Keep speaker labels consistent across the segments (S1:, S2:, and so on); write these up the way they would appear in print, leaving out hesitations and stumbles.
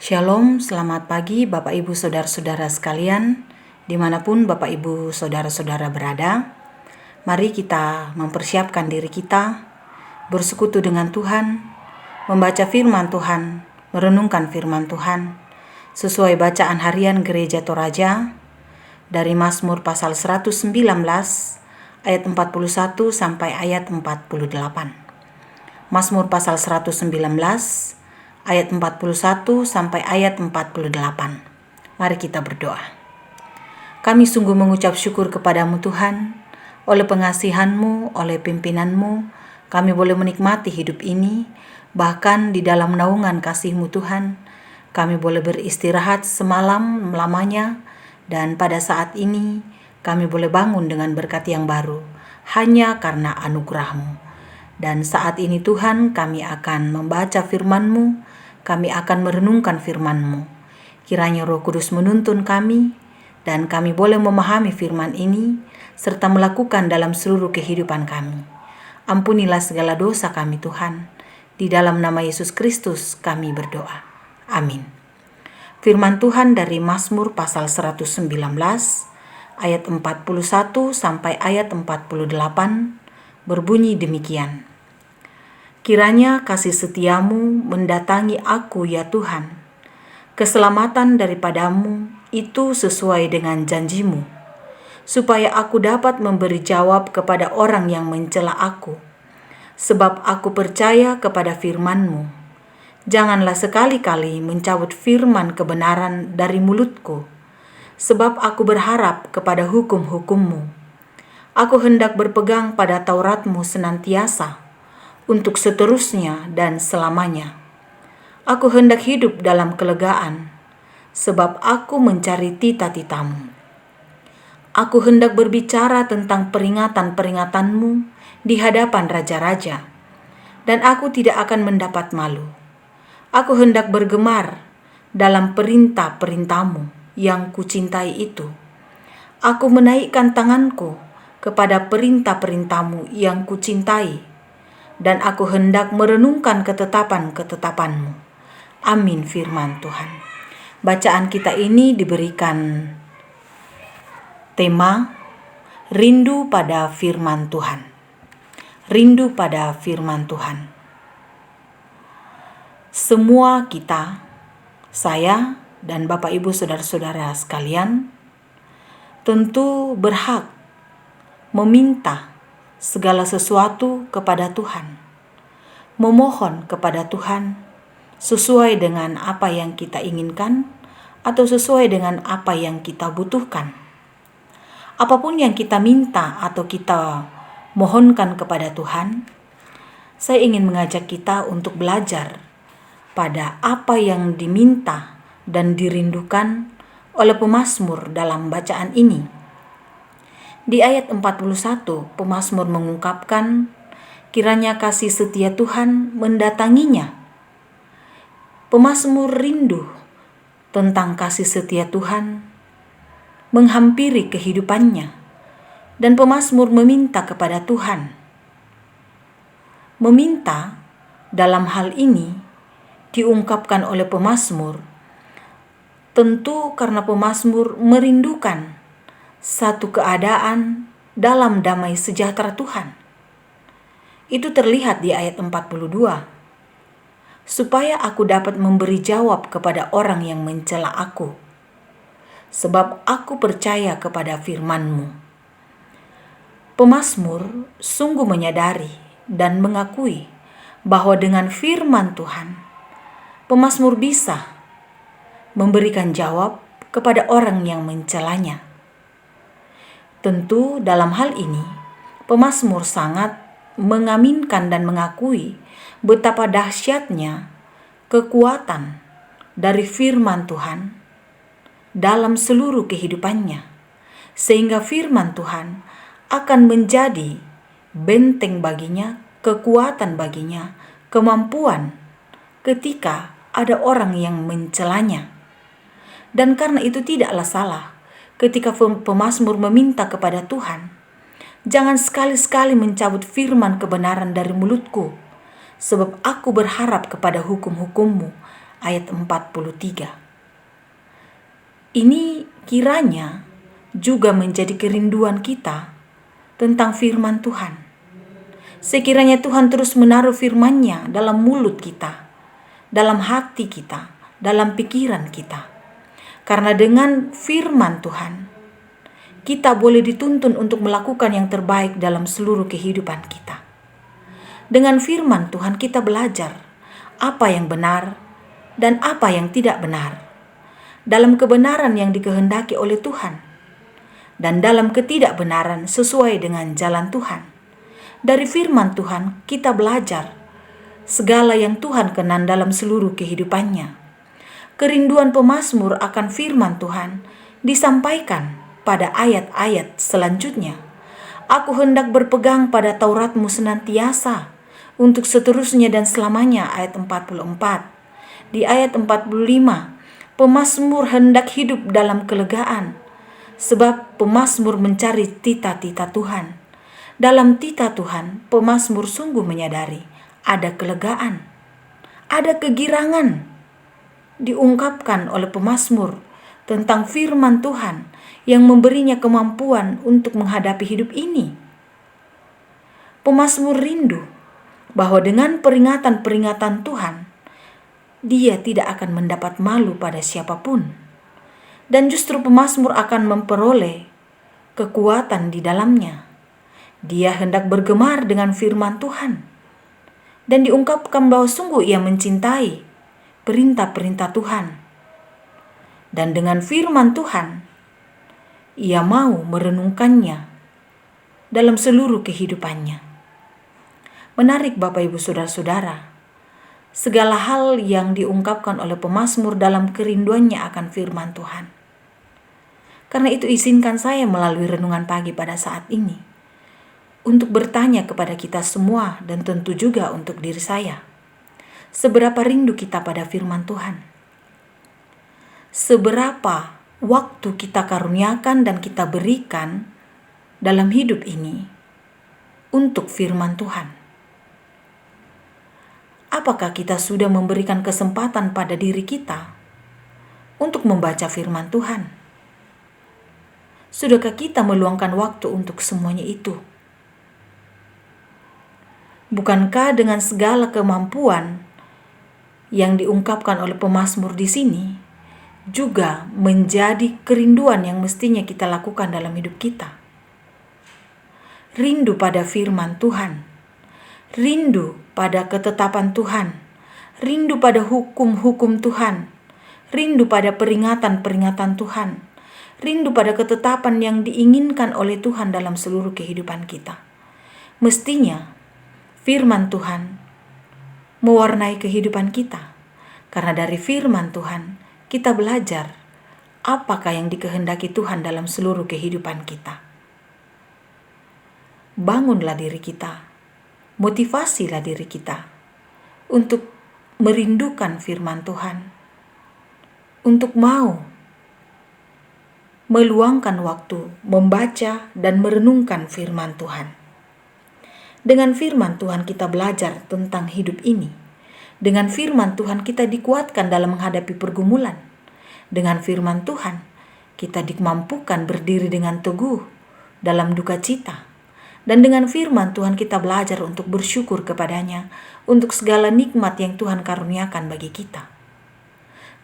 S1: Shalom, selamat pagi Bapak Ibu Saudara-saudara sekalian, dimanapun Bapak Ibu Saudara-saudara berada. Mari kita mempersiapkan diri kita, bersekutu dengan Tuhan, membaca firman Tuhan, merenungkan firman Tuhan, sesuai bacaan harian Gereja Toraja, dari Mazmur pasal 119, ayat 41 sampai ayat 48. Mazmur pasal 119, ayat 41 sampai ayat 48. Mari kita berdoa. Kami sungguh mengucap syukur kepadamu Tuhan, oleh pengasihan-Mu, oleh pimpinan-Mu, kami boleh menikmati hidup ini, bahkan di dalam naungan kasih-Mu Tuhan, kami boleh beristirahat semalam lamanya, dan pada saat ini kami boleh bangun dengan berkat yang baru, hanya karena anugerah-Mu. Dan saat ini Tuhan, kami akan membaca firman-Mu, kami akan merenungkan firman-Mu. Kiranya Roh Kudus menuntun kami, dan kami boleh memahami firman ini, serta melakukan dalam seluruh kehidupan kami. Ampunilah segala dosa kami Tuhan, di dalam nama Yesus Kristus kami berdoa. Amin. Firman Tuhan dari Mazmur pasal 119, ayat 41 sampai ayat 48, berbunyi demikian. Kiranya kasih setiamu mendatangi aku ya Tuhan. Keselamatan daripadamu itu sesuai dengan janjimu, supaya aku dapat memberi jawab kepada orang yang mencela aku. Sebab aku percaya kepada firman-Mu. Janganlah sekali-kali mencabut firman kebenaran dari mulutku, sebab aku berharap kepada hukum-hukum-Mu. Aku hendak berpegang pada Taurat-Mu senantiasa, untuk seterusnya dan selamanya. Aku hendak hidup dalam kelegaan, sebab aku mencari tita-tita-Mu. Aku hendak berbicara tentang peringatan-peringatan-Mu di hadapan raja-raja, dan aku tidak akan mendapat malu. Aku hendak bergemar dalam perintah-perintah-Mu yang kucintai itu. Aku menaikkan tanganku kepada perintah-perintah-Mu yang kucintai, dan aku hendak merenungkan ketetapan-ketetapan-Mu. Amin firman Tuhan. Bacaan kita ini diberikan tema Rindu pada firman Tuhan. Rindu pada firman Tuhan. Semua kita, saya dan Bapak Ibu Saudara-saudara sekalian, tentu berhak meminta segala sesuatu kepada Tuhan, memohon kepada Tuhan sesuai dengan apa yang kita inginkan atau sesuai dengan apa yang kita butuhkan. Apapun yang kita minta atau kita mohonkan kepada Tuhan, saya ingin mengajak kita untuk belajar pada apa yang diminta dan dirindukan oleh pemazmur dalam bacaan ini. Di ayat 41, pemazmur mengungkapkan kiranya kasih setia Tuhan mendatanginya. Pemazmur rindu tentang kasih setia Tuhan menghampiri kehidupannya, dan pemazmur meminta kepada Tuhan. Meminta dalam hal ini diungkapkan oleh pemazmur tentu karena pemazmur merindukan satu keadaan dalam damai sejahtera Tuhan. Itu terlihat di ayat 42. Supaya aku dapat memberi jawab kepada orang yang mencela aku, sebab aku percaya kepada firman-Mu. Pemazmur sungguh menyadari dan mengakui bahwa dengan firman Tuhan, pemazmur bisa memberikan jawab kepada orang yang mencelanya. Tentu dalam hal ini, pemazmur sangat mengaminkan dan mengakui betapa dahsyatnya kekuatan dari firman Tuhan dalam seluruh kehidupannya, sehingga firman Tuhan akan menjadi benteng baginya, kekuatan baginya, kemampuan ketika ada orang yang mencelanya. Dan karena itu tidaklah salah ketika pemazmur meminta kepada Tuhan, jangan sekali-sekali mencabut firman kebenaran dari mulutku, sebab aku berharap kepada hukum-hukum-Mu. ayat 43. Ini kiranya juga menjadi kerinduan kita tentang firman Tuhan. Sekiranya Tuhan terus menaruh firman-Nya dalam mulut kita, dalam hati kita, dalam pikiran kita. Karena dengan firman Tuhan, kita boleh dituntun untuk melakukan yang terbaik dalam seluruh kehidupan kita. Dengan firman Tuhan kita belajar apa yang benar dan apa yang tidak benar, dalam kebenaran yang dikehendaki oleh Tuhan, dan dalam ketidakbenaran sesuai dengan jalan Tuhan. Dari firman Tuhan kita belajar segala yang Tuhan kenan dalam seluruh kehidupannya. Kerinduan pemazmur akan firman Tuhan disampaikan pada ayat-ayat selanjutnya. Aku hendak berpegang pada Taurat-Mu senantiasa untuk seterusnya dan selamanya, ayat 44. Di ayat 45, pemazmur hendak hidup dalam kelegaan, sebab pemazmur mencari tita-tita Tuhan. Dalam tita Tuhan, pemazmur sungguh menyadari ada kelegaan, ada kegirangan. Diungkapkan oleh pemazmur tentang firman Tuhan yang memberinya kemampuan untuk menghadapi hidup ini. Pemazmur rindu bahwa dengan peringatan-peringatan Tuhan, dia tidak akan mendapat malu pada siapapun. Dan justru pemazmur akan memperoleh kekuatan di dalamnya. Dia hendak bergemar dengan firman Tuhan. Dan diungkapkan bahwa sungguh ia mencintai perintah-perintah Tuhan. Dan dengan firman Tuhan, ia mau merenungkannya dalam seluruh kehidupannya. Menarik Bapak Ibu Saudara-saudara, segala hal yang diungkapkan oleh pemazmur dalam kerinduannya akan firman Tuhan. Karena itu izinkan saya melalui renungan pagi pada saat ini untuk bertanya kepada kita semua dan tentu juga untuk diri saya. Seberapa rindu kita pada firman Tuhan? Seberapa waktu kita karuniakan dan kita berikan dalam hidup ini untuk firman Tuhan? Apakah kita sudah memberikan kesempatan pada diri kita untuk membaca firman Tuhan? Sudahkah kita meluangkan waktu untuk semuanya itu? Bukankah dengan segala kemampuan yang diungkapkan oleh pemazmur di sini juga menjadi kerinduan yang mestinya kita lakukan dalam hidup kita? Rindu pada firman Tuhan, rindu pada ketetapan Tuhan, rindu pada hukum-hukum Tuhan, rindu pada peringatan-peringatan Tuhan, rindu pada ketetapan yang diinginkan oleh Tuhan dalam seluruh kehidupan kita. Mestinya firman Tuhan mewarnai kehidupan kita, karena dari firman Tuhan kita belajar apakah yang dikehendaki Tuhan dalam seluruh kehidupan kita. Bangunlah diri kita, motivasilah diri kita untuk merindukan firman Tuhan, untuk mau meluangkan waktu membaca dan merenungkan firman Tuhan. Dengan firman Tuhan kita belajar tentang hidup ini. Dengan firman Tuhan kita dikuatkan dalam menghadapi pergumulan. Dengan firman Tuhan kita dimampukan berdiri dengan teguh dalam duka cita. Dan dengan firman Tuhan kita belajar untuk bersyukur kepadanya untuk segala nikmat yang Tuhan karuniakan bagi kita.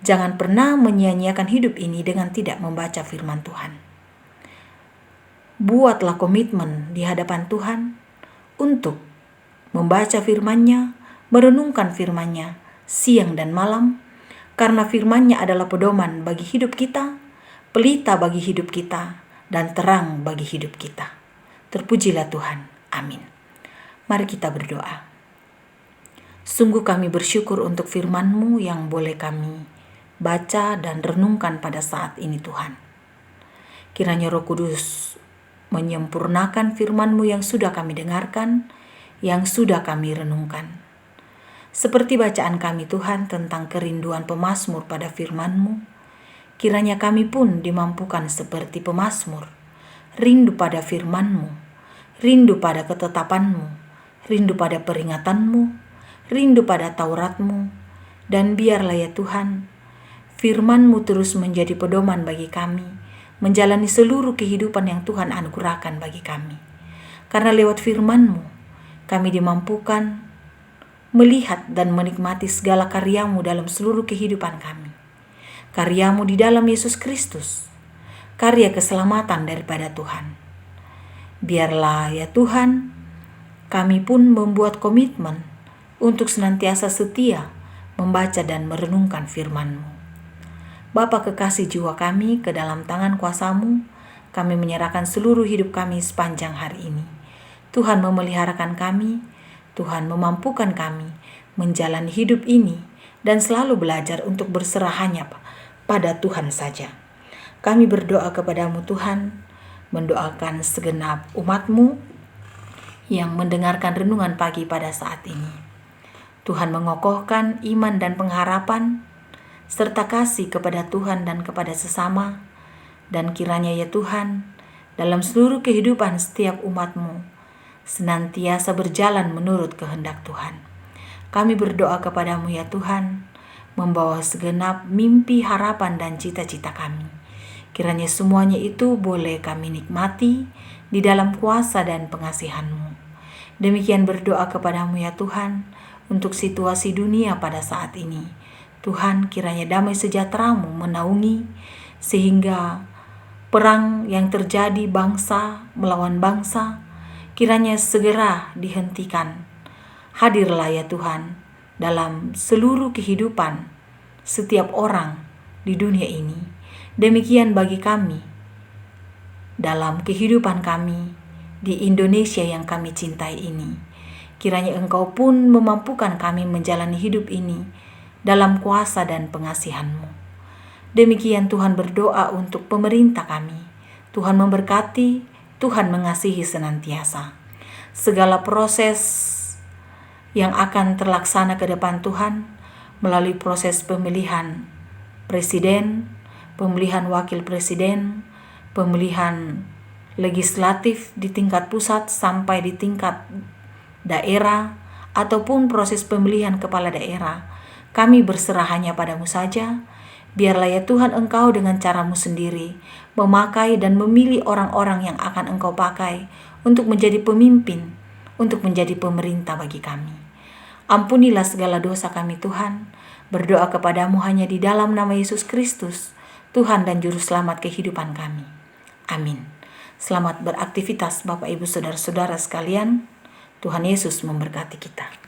S1: Jangan pernah menyia-nyiakan hidup ini dengan tidak membaca firman Tuhan. Buatlah komitmen di hadapan Tuhan untuk membaca firman-Nya, merenungkan firman-Nya siang dan malam, karena firman-Nya adalah pedoman bagi hidup kita, pelita bagi hidup kita, dan terang bagi hidup kita. Terpujilah Tuhan. Amin. Mari kita berdoa. Sungguh kami bersyukur untuk firman-Mu yang boleh kami baca dan renungkan pada saat ini Tuhan. Kiranya Roh Kudus menyempurnakan firman-Mu yang sudah kami dengarkan, yang sudah kami renungkan. Seperti bacaan kami Tuhan tentang kerinduan pemazmur pada firman-Mu, kiranya kami pun dimampukan seperti pemazmur, rindu pada firman-Mu, rindu pada ketetapan-Mu, rindu pada peringatan-Mu, rindu pada Taurat-Mu, Dan biarlah ya Tuhan, firman-Mu terus menjadi pedoman bagi kami, menjalani seluruh kehidupan yang Tuhan anugerahkan bagi kami. Karena lewat firman-Mu, kami dimampukan melihat dan menikmati segala karya-Mu dalam seluruh kehidupan kami. Karya-Mu di dalam Yesus Kristus, karya keselamatan daripada Tuhan. Biarlah ya Tuhan, kami pun membuat komitmen untuk senantiasa setia membaca dan merenungkan firman-Mu. Bapa kekasih jiwa kami, ke dalam tangan kuasa-Mu, kami menyerahkan seluruh hidup kami sepanjang hari ini. Tuhan memeliharakan kami, Tuhan memampukan kami menjalani hidup ini dan selalu belajar untuk berserah hanya pada Tuhan saja. Kami berdoa kepada-Mu Tuhan, mendoakan segenap umat-Mu yang mendengarkan renungan pagi pada saat ini. Tuhan mengokohkan iman dan pengharapan, serta kasih kepada Tuhan dan kepada sesama, dan kiranya ya Tuhan, dalam seluruh kehidupan setiap umat-Mu, senantiasa berjalan menurut kehendak Tuhan. Kami berdoa kepada-Mu ya Tuhan, membawa segenap mimpi, harapan, dan cita-cita kami. Kiranya semuanya itu boleh kami nikmati di dalam kuasa dan pengasihan-Mu. Demikian berdoa kepada-Mu ya Tuhan, untuk situasi dunia pada saat ini. Tuhan, kiranya damai sejahtera-Mu menaungi, sehingga perang yang terjadi bangsa melawan bangsa, kiranya segera dihentikan. Hadirlah ya Tuhan, dalam seluruh kehidupan setiap orang di dunia ini. Demikian bagi kami, dalam kehidupan kami di Indonesia yang kami cintai ini. Kiranya Engkau pun memampukan kami menjalani hidup ini dalam kuasa dan pengasihan-Mu. Demikian Tuhan berdoa untuk pemerintah kami. Tuhan memberkati, Tuhan mengasihi senantiasa. Segala proses yang akan terlaksana ke depan Tuhan, melalui proses pemilihan presiden, pemilihan wakil presiden, pemilihan legislatif di tingkat pusat sampai di tingkat daerah, ataupun proses pemilihan kepala daerah, kami berserah hanya pada-Mu saja. Biarlah ya Tuhan, Engkau dengan cara-Mu sendiri memakai dan memilih orang-orang yang akan Engkau pakai untuk menjadi pemimpin, untuk menjadi pemerintah bagi kami. Ampunilah segala dosa kami Tuhan. Berdoa kepada-Mu hanya di dalam nama Yesus Kristus, Tuhan dan Juru Selamat kehidupan kami. Amin. Selamat beraktivitas Bapak Ibu Saudara-saudara sekalian. Tuhan Yesus memberkati kita.